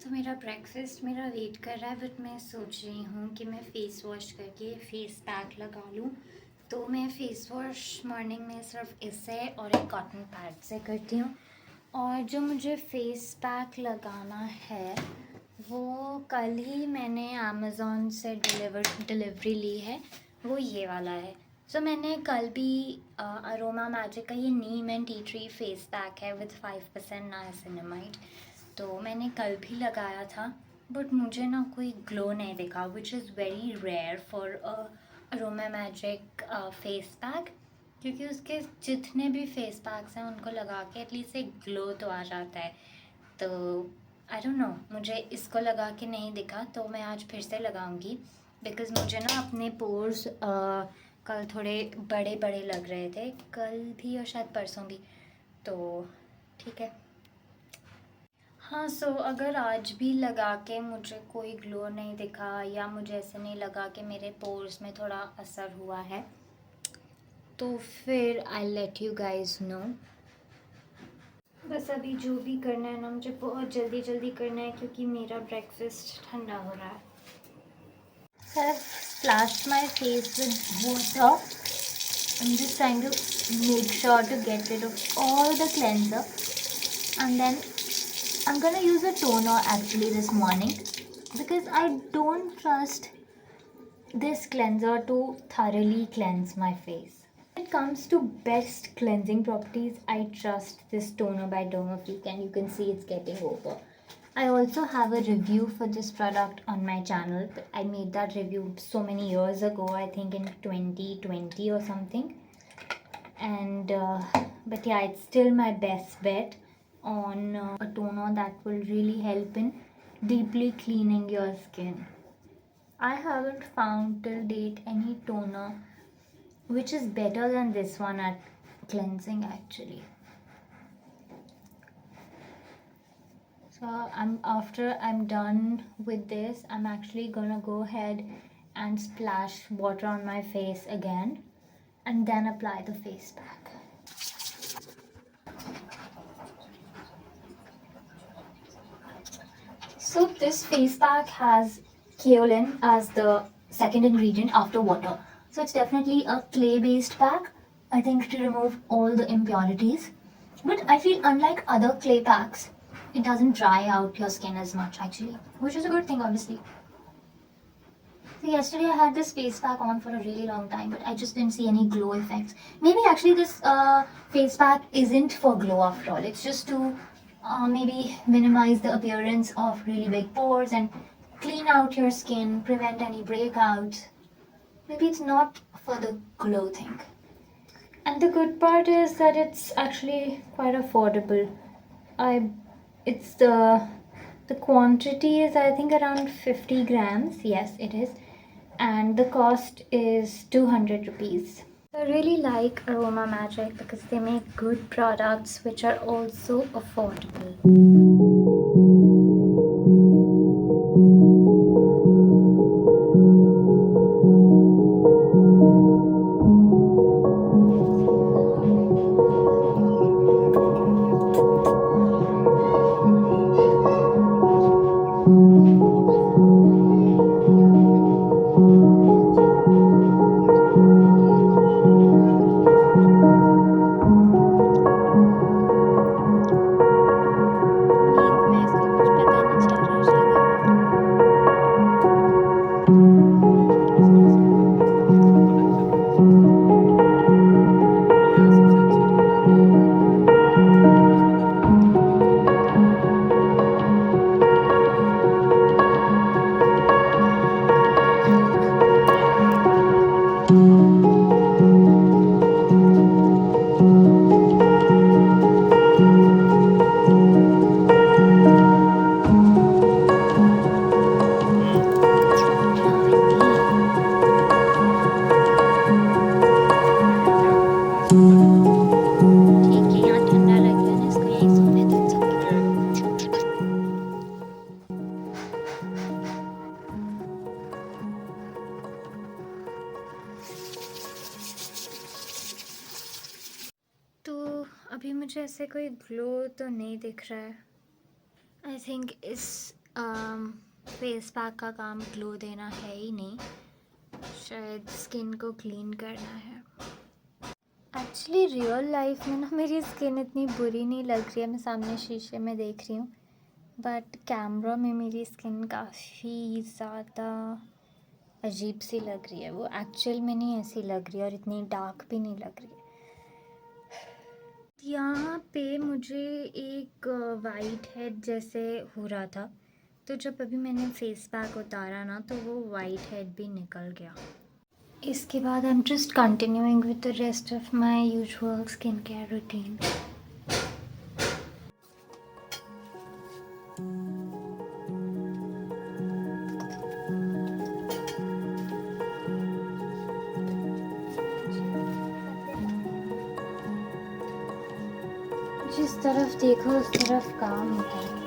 तो मेरा ब्रेकफास्ट मेरा वेट कर रहा है, बट मैं सोच रही हूँ कि मैं फ़ेस वॉश करके फ़ेस पैक लगा लूँ। तो मैं फ़ेस वॉश मॉर्निंग में सिर्फ इससे और एक कॉटन पैड से करती हूँ। और जो मुझे फ़ेस पैक लगाना है वो कल ही मैंने अमेज़ॉन से डिलीवरी ली है, वो ये वाला है। सो मैंने कल भी अरोमा मैजिक का ये neem and tea tree face pack है विद 5% नाइसिनामाइड, तो मैंने कल भी लगाया था। बट मुझे ना कोई ग्लो नहीं दिखा, which is very rare for Aroma Magic face pack, क्योंकि उसके जितने भी फेस पैक्स हैं उनको लगा के एटलीस्ट एक ग्लो तो आ जाता है। तो आई डोंट नो, मुझे इसको लगा के नहीं दिखा, तो मैं आज फिर से लगाऊंगी बिकॉज़ मुझे ना अपने पोर्स कल थोड़े बड़े बड़े लग रहे थे, कल भी और शायद परसों भी। तो ठीक है। हाँ, सो अगर आज भी लगा के मुझे कोई ग्लो नहीं दिखा या मुझे ऐसे नहीं लगा कि मेरे पोर्स में थोड़ा असर हुआ है, तो फिर I let you guys know. बस अभी जो भी करना है ना, मुझे बहुत जल्दी जल्दी करना है क्योंकि मेरा ब्रेकफास्ट ठंडा हो रहा है। I've splashed my face with water. I'm just trying to make sure to get rid of all the cleanser, and then I'm gonna use a toner actually this morning because I don't trust this cleanser to thoroughly cleanse my face. When it comes to best cleansing properties, I trust this toner by Dermafreak, and you can see it's getting over. I also have a review for this product on my channel, but I made that review so many years ago, I think in 2020 or something. And but yeah, it's still my best bet on a toner that will really help in deeply cleaning your skin. I haven't found till date any toner which is better than this one at cleansing actually. So after I'm done with this, I'm actually gonna go ahead and splash water on my face again and then apply the face pack. So this face pack has kaolin as the second ingredient after water. So it's definitely a clay-based pack, I think, to remove all the impurities. But I feel unlike other clay packs, it doesn't dry out your skin as much actually, which is a good thing obviously. So yesterday I had this face pack on for a really long time, but I just didn't see any glow effects. Maybe actually this face pack isn't for glow after all. It's just to maybe minimize the appearance of really big pores and clean out your skin, prevent any breakouts. Maybe it's not for the glow thing. And the good part is that it's actually quite affordable. It's the quantity is I think around 50 grams. Yes, it is. And the cost is 200 rupees. I really like Aroma Magic because they make good products which are also affordable. अभी मुझे ऐसे कोई glow तो नहीं दिख रहा है। I think इस फेस पैक का काम ग्लो देना है ही नहीं, शायद स्किन को क्लीन करना है। एक्चुअली रियल लाइफ में ना मेरी स्किन इतनी बुरी नहीं लग रही है, मैं सामने शीशे में देख रही हूँ, बट कैमरा में मेरी स्किन काफ़ी ज़्यादा अजीब सी लग रही है। वो एक्चुअल में नहीं ऐसी लग रही है और इतनी डार्क भी नहीं लग रही है। यहाँ पे मुझे एक वाइट हेड जैसे हो रहा था, तो जब अभी मैंने फेस पैक उतारा ना तो वो वाइट हेड भी निकल गया। इसके बाद I am just continuing with the rest of my usual skin care routine. जिस तरफ देखो उस तरफ काम होता है।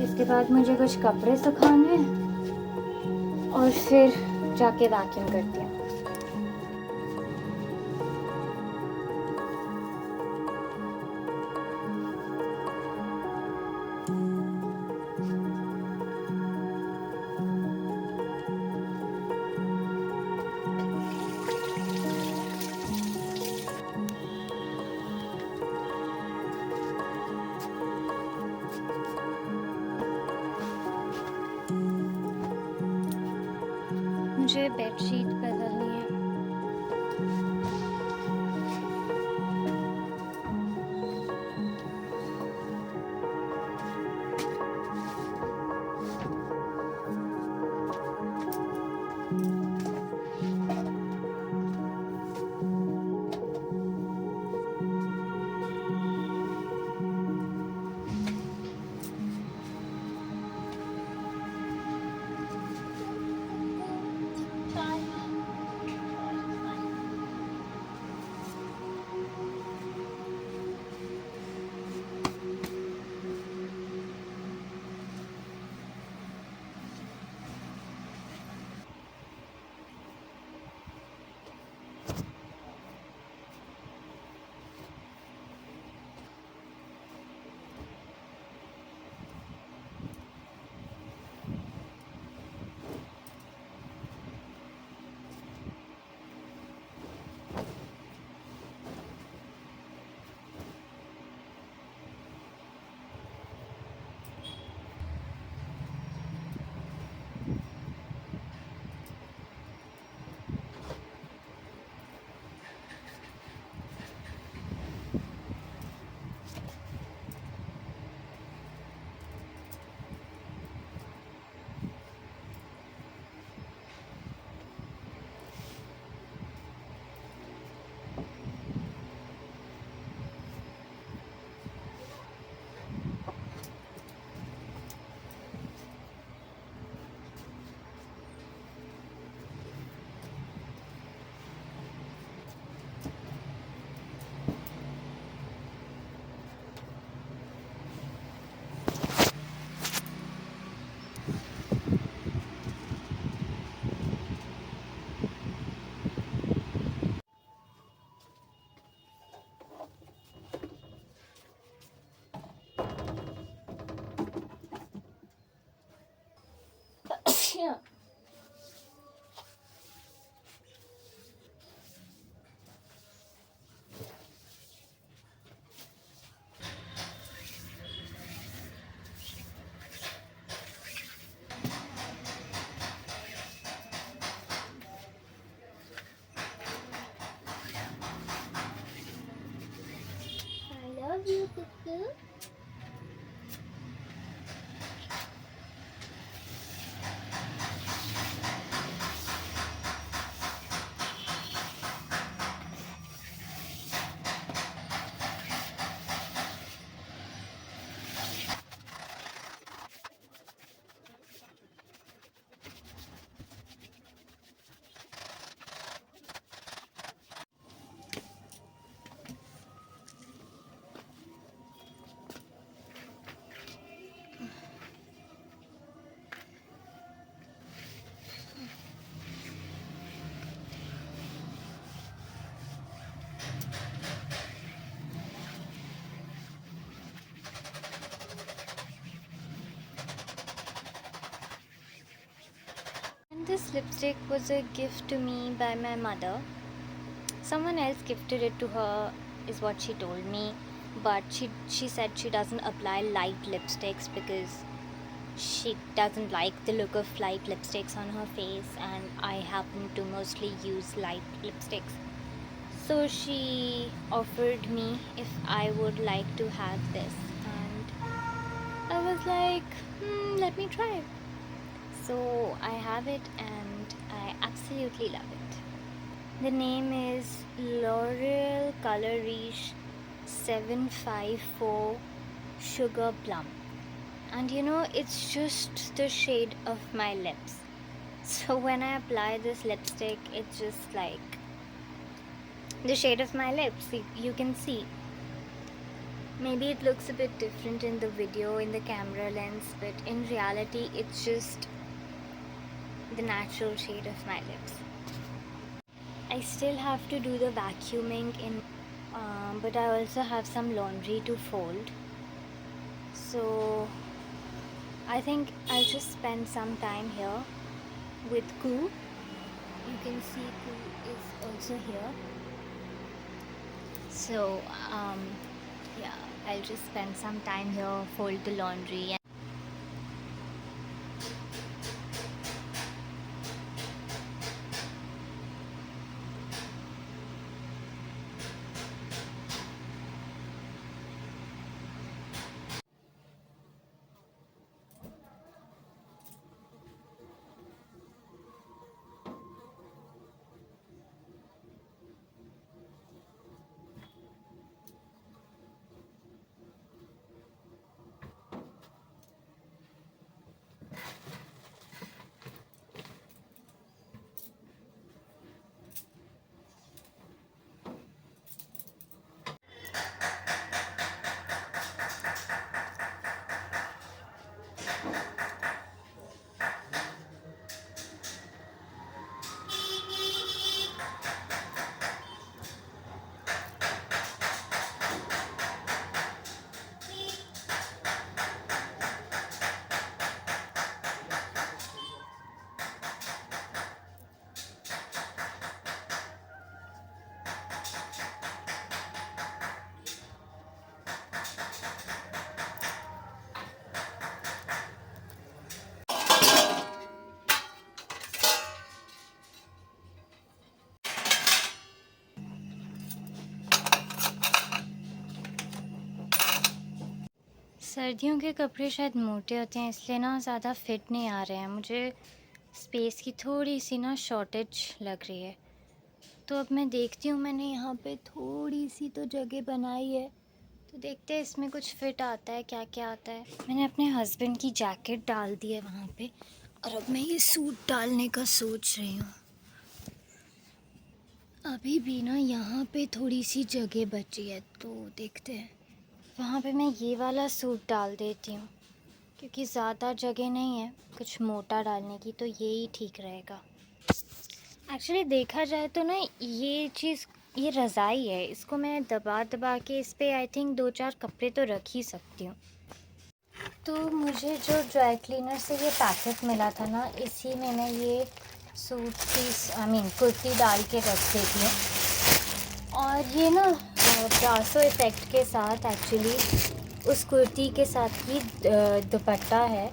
इसके बाद मुझे कुछ कपड़े सुखाने हैं और फिर जाके वैक्यूम करती हूँ। मुझे बेडशीट बदलनी है। love you, Cuckoo. this lipstick was a gift to me by my mother. Someone else gifted it to her, is what she told me. But she said she doesn't apply light lipsticks because she doesn't like the look of light lipsticks on her face, and I happen to mostly use light lipsticks. So she offered me if I would like to have this, and I was like, let me try. So I have it and I absolutely love it. The name is L'Oreal Color Riche 754 Sugar Plum. And it's just the shade of my lips. So when I apply this lipstick, it's just like the shade of my lips. You can see. Maybe it looks a bit different in the video, in the camera lens, but in reality, it's just the natural shade of my lips. I still have to do the vacuuming but I also have some laundry to fold. So I think I'll just spend some time here with Koo. You can see Koo is also here. So yeah, I'll just spend some time here, fold the laundry. सर्दियों के कपड़े शायद मोटे होते हैं, इसलिए ना ज़्यादा फिट नहीं आ रहे हैं। मुझे स्पेस की थोड़ी सी ना शॉर्टेज लग रही है। तो अब मैं देखती हूँ, मैंने यहाँ पे थोड़ी सी तो जगह बनाई है, तो देखते हैं इसमें कुछ फिट आता है, क्या क्या आता है। मैंने अपने हस्बैंड की जैकेट डाल दी है वहाँ पे, और अब मैं ये सूट डालने का सोच रही हूँ। अभी भी ना यहाँ पे थोड़ी सी जगह बची है, तो देखते हैं। वहाँ पे मैं ये वाला सूट डाल देती हूँ, क्योंकि ज़्यादा जगह नहीं है कुछ मोटा डालने की, तो ये ही ठीक रहेगा। एक्चुअली देखा जाए तो ना ये रज़ाई है, इसको मैं दबा दबा के इस पर आई थिंक 2-4 कपड़े तो रख ही सकती हूँ। तो मुझे जो ड्राई क्लीनर से ये पैकेट मिला था ना, इसी में मैं ये सूट पीस कुर्ती डाल के रख देती हूँ। और ये ना ब्रासो इफ़ेक्ट के साथ एक्चुअली उस कुर्ती के साथ ही दुपट्टा है,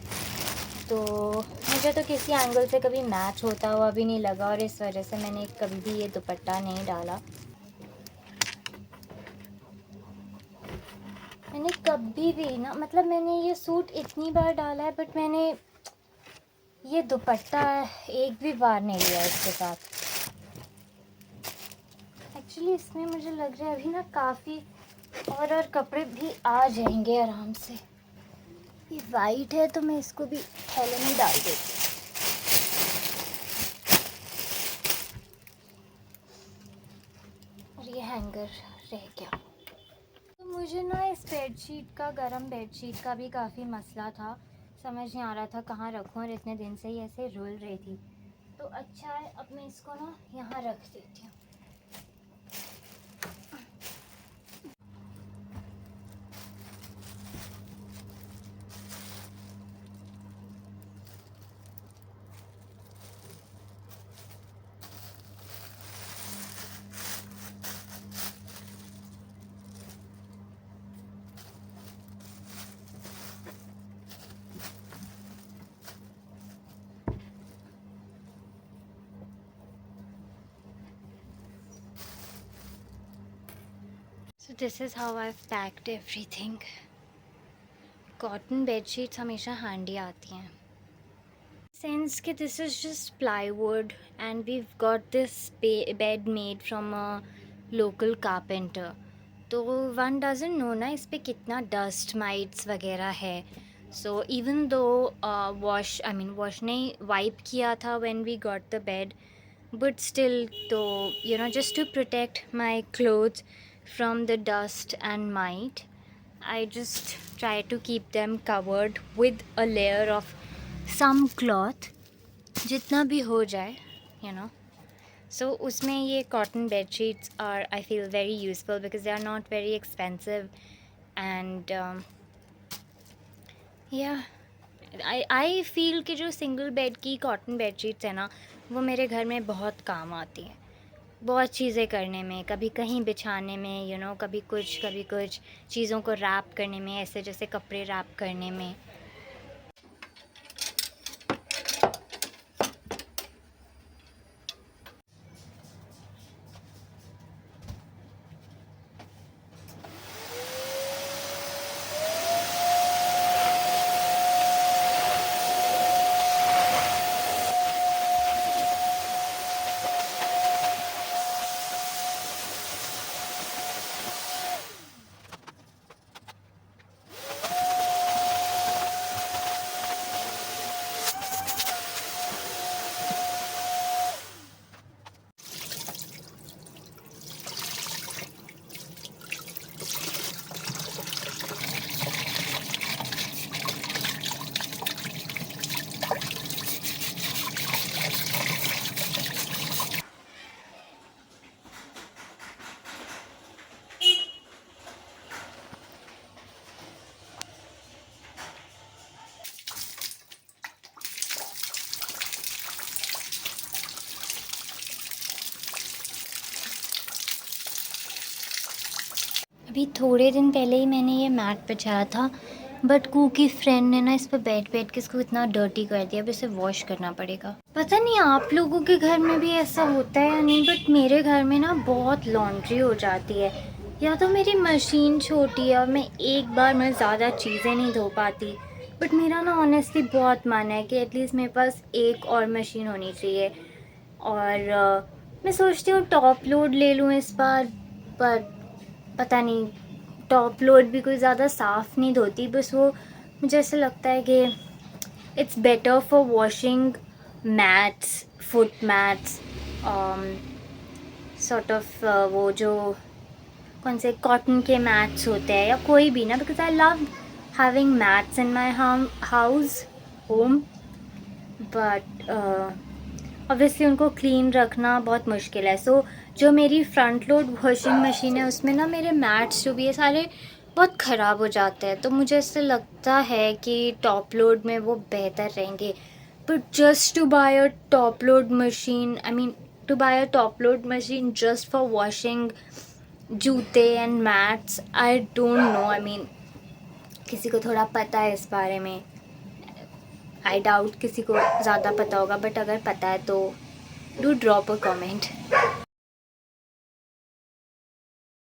तो मुझे तो किसी एंगल से कभी मैच होता हुआ भी नहीं लगा, और इस वजह से मैंने कभी भी ये दुपट्टा नहीं डाला। मैंने कभी भी ना, मतलब मैंने ये सूट इतनी बार डाला है, बट मैंने ये दुपट्टा एक भी बार नहीं लिया इसके साथ। एक्चुअली इसमें मुझे लग रहा है अभी ना काफ़ी और कपड़े भी आ जाएंगे आराम से। ये वाइट है तो मैं इसको भी थैले में डाल देती हूँ। और ये हैंगर रह गया। तो मुझे ना इस बेडशीट का, गरम बेडशीट का भी काफ़ी मसला था, समझ नहीं आ रहा था कहाँ रखूँ, और इतने दिन से ही ऐसे रुल रही थी। तो अच्छा है, अब मैं इसको ना यहाँ रख देती हूँ। So this is how I've packed everything. Cotton bedsheets हमेशा हैंडी आती हैं, since कि this is just plywood and we've got this bed made from a local carpenter, तो one doesn't know ना इस पे कितना dust mites वगैरह है. So even though wash नहीं wipe किया था when we got the bed, but still, तो just to protect my clothes from the dust and mite, I just try to keep them covered with a layer of some cloth, जितना भी हो जाए, So उसमें ये cotton bed sheets are, I feel, very useful because they are not very expensive, and yeah, I feel कि जो single bed की cotton bed sheets है ना, वो मेरे घर में बहुत काम आती है, बहुत चीज़ें करने में, कभी कहीं बिछाने में, कभी कुछ चीज़ों को रैप करने में, ऐसे जैसे कपड़े रैप करने में. अभी थोड़े दिन पहले ही मैंने ये मैट बिछाया था, बट कू की फ्रेंड ने ना इस पर बैठ के इसको इतना डर्टी कर दिया. अब इसे वॉश करना पड़ेगा. पता नहीं आप लोगों के घर में भी ऐसा होता है या नहीं, बट मेरे घर में ना बहुत लॉन्ड्री हो जाती है. या तो मेरी मशीन छोटी है और मैं एक बार में ज़्यादा चीज़ें नहीं धो पाती, बट मेरा ना ऑनेस्टली बहुत मन है कि एटलीस्ट मेरे पास एक और मशीन होनी चाहिए. और मैं सोचती हूँ टॉप लोड ले लूँ इस बार, पर पता नहीं, टॉप लोड भी कोई ज़्यादा साफ़ नहीं धोती. बस वो मुझे ऐसा लगता है कि it's better for washing mats, foot mats, sort of वो जो कौन से कॉटन के मैट्स होते हैं या कोई भी ना, because I love having mats in my house home, but obviously उनको क्लीन रखना बहुत मुश्किल है. सो जो मेरी फ्रंट लोड वॉशिंग मशीन है उसमें ना मेरे मैट्स जो भी है सारे बहुत ख़राब हो जाते हैं, तो मुझे ऐसा लगता है कि टॉप लोड में वो बेहतर रहेंगे. But just to buy a top load machine, to buy a top load machine just for washing जूते and mats, I don't know. किसी को थोड़ा पता है इस बारे में, आई डाउट किसी को ज़्यादा पता होगा, बट अगर पता है तो डू ड्रॉप अ कमेंट.